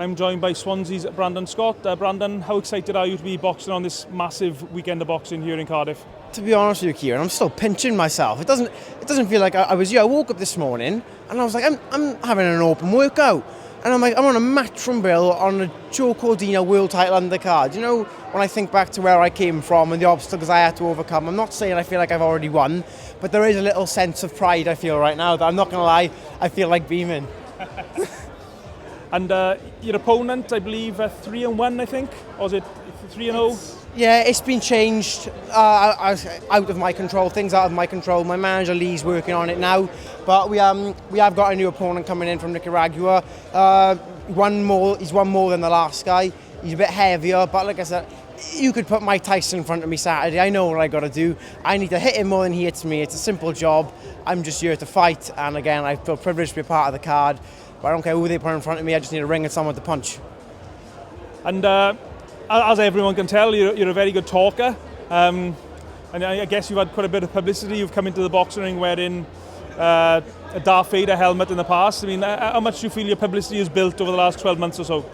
I'm joined by Swansea's Brandon Scott. Brandon, how excited are you to be boxing on this massive weekend of boxing here in Cardiff? To be honest with you, Kieran, I'm still pinching myself. It doesn't feel like I was you. I woke up this morning and I was like, I'm having an open workout. And I'm like, I'm on a match from Bill on a Joe Cordina world title undercard. You know, when I think back to where I came from and the obstacles I had to overcome, I'm not saying I feel like I've already won, but there is a little sense of pride I feel right now that I'm not going to lie, I feel like beaming. And your opponent, I believe, 3-1, I think? Or was it 3-0? Yeah, it's been changed. Out of my control. Things out of my control. My manager Lee's working on it now, but we have got a new opponent coming in from Nicaragua. He's won more than the last guy. He's a bit heavier, but like I said, you could put Mike Tyson in front of me Saturday. I know what I got to do. I need to hit him more than he hits me. It's a simple job. I'm just here to fight, and again, I feel privileged to be a part of the card. But I don't care who they put in front of me. I just need a ring and someone to punch. And as everyone can tell, you're a very good talker. And I guess you've had quite a bit of publicity. You've come into the boxing ring wearing a Darth Vader helmet in the past. I mean, how much do you feel your publicity has built over the last 12 months or so?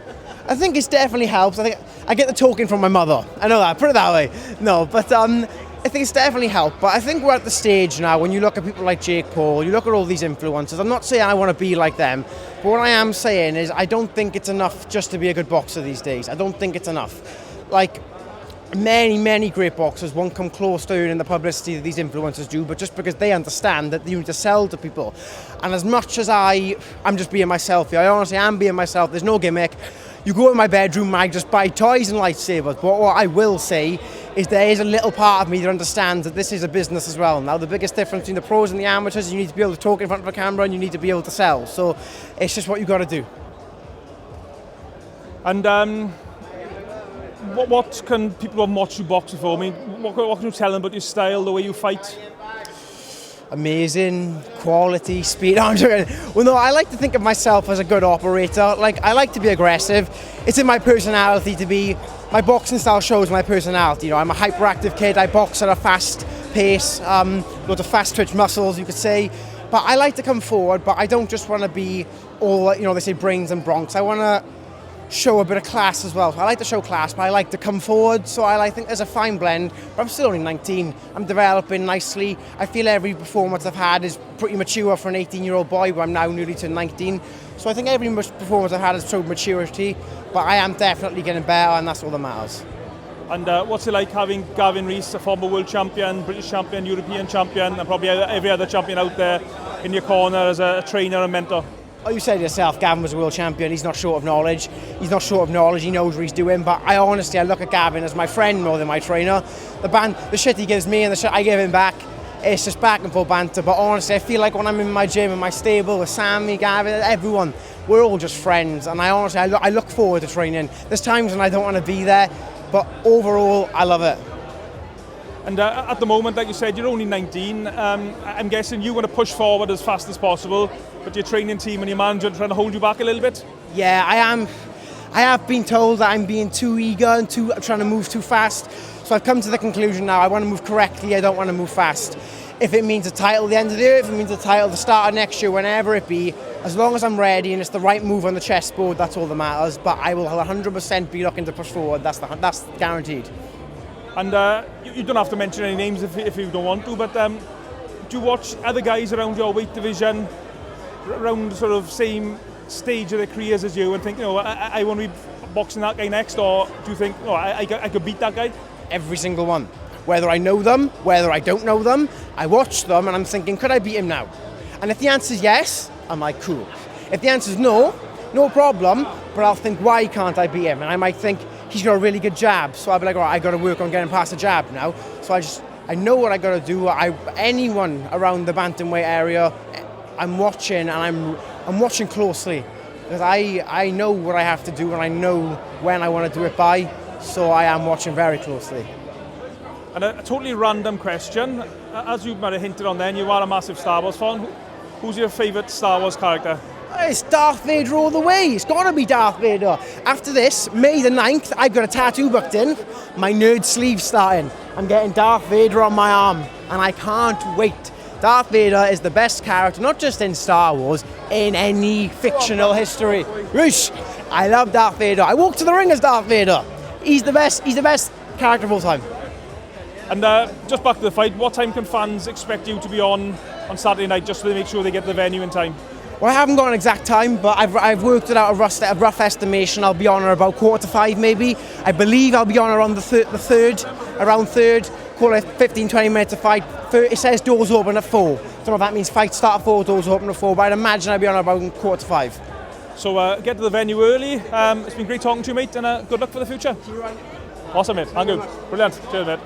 I think it's definitely helped. I think I get the talking from my mother. I know that, put it that way. No, but I think it's definitely helped. But I think we're at the stage now when you look at people like Jake Paul, you look at all these influencers. I'm not saying I want to be like them, but what I am saying is I don't think it's enough just to be a good boxer these days. I don't think it's enough. Like, many great boxers won't come close to earning the publicity that these influencers do, but just because they understand that you need to sell to people. And as much as I'm just being myself here, I honestly am being myself, there's no gimmick. You go in my bedroom, I just buy toys and lightsabers, but what I will say is there is a little part of me that understands that this is a business as well. Now, the biggest difference between the pros and the amateurs is you need to be able to talk in front of a camera and you need to be able to sell. So it's just what you got to do. And what can people who have watched you box before? I mean, what can you tell them about your style, the way you fight? Amazing, quality, speed. Well, no, I like to think of myself as a good operator. Like, I like to be aggressive. It's in my personality to be. My boxing style shows my personality. You know, I'm a hyperactive kid. I box at a fast pace, loads of fast twitch muscles, you could say. But I like to come forward, but I don't just want to be all, you know, they say brains and broncs. I want to show a bit of class as well. So I like to show class, but I like to come forward. So I think there's a fine blend. But I'm still only 19. I'm developing nicely. I feel every performance I've had is pretty mature for an 18-year-old boy, but I'm now nearly to 19. So I think every performance I've had has showed maturity, but I am definitely getting better, and that's all that matters. And what's it like having Gavin Rees, a former world champion, British champion, European champion, and probably every other champion out there in your corner as a trainer and mentor? Oh, you said yourself, Gavin was a world champion. He's not short of knowledge. He knows what he's doing. But I look at Gavin as my friend more than my trainer. The shit he gives me and the shit I give him back, it's just back and forth banter. But honestly, I feel like when I'm in my gym, in my stable with Sammy, Gavin, everyone, we're all just friends. And I look forward to training. There's times when I don't want to be there, but overall, I love it. And at the moment, like you said, you're only 19. I'm guessing you want to push forward as fast as possible, but your training team and your manager are trying to hold you back a little bit? Yeah, I am. I have been told that I'm being too eager and trying to move too fast. So I've come to the conclusion now I want to move correctly, I don't want to move fast. If it means a title at the end of the year, if it means a title at the start of next year, whenever it be, as long as I'm ready and it's the right move on the chessboard, that's all that matters. But I will 100% be looking to push forward, that's guaranteed. And you don't have to mention any names if you don't want to, but do you watch other guys around your weight division, around sort of same stage of their careers as you, and think, you know, I want to be boxing that guy next, or do you think, oh, I could beat that guy? Every single one. Whether I know them, whether I don't know them, I watch them and I'm thinking, could I beat him now? And if the answer is yes, I'm like, cool. If the answer is no problem, but I'll think, why can't I beat him? And I might think, he's got a really good jab, so I'll be like, all right, I got to work on getting past the jab now. So I know what I got to do. Anyone around the bantamweight area, I'm watching, and I'm watching closely because I know what I have to do and I know when I want to do it by. So I am watching very closely. And a totally random question, as you might have hinted on then, you are a massive Star Wars fan. Who's your favourite Star Wars character? It's Darth Vader all the way. It's got to be Darth Vader. After this, May the 9th, I've got a tattoo booked in. My nerd sleeve starting. I'm getting Darth Vader on my arm. And I can't wait Darth Vader is the best character, not just in Star Wars, in any fictional history. Whoosh! I love Darth Vader. I walk to the ring as Darth Vader. He's the best character of all time. And just back to the fight, what time can fans expect you to be on Saturday night, just to make sure they get to the venue in time? Well, I haven't got an exact time, but I've worked it out, a rough estimation. I'll be on at about 4:45 maybe. I believe I'll be on around around third, call it 15-20 minutes to fight. It says doors open at 4. So that means fight start at 4, doors open at 4, but I'd imagine I'll be on about 4:45. So get to the venue early. It's been great talking to you, mate, and good luck for the future. Awesome, mate. Thank you. Brilliant. Cheers, mate.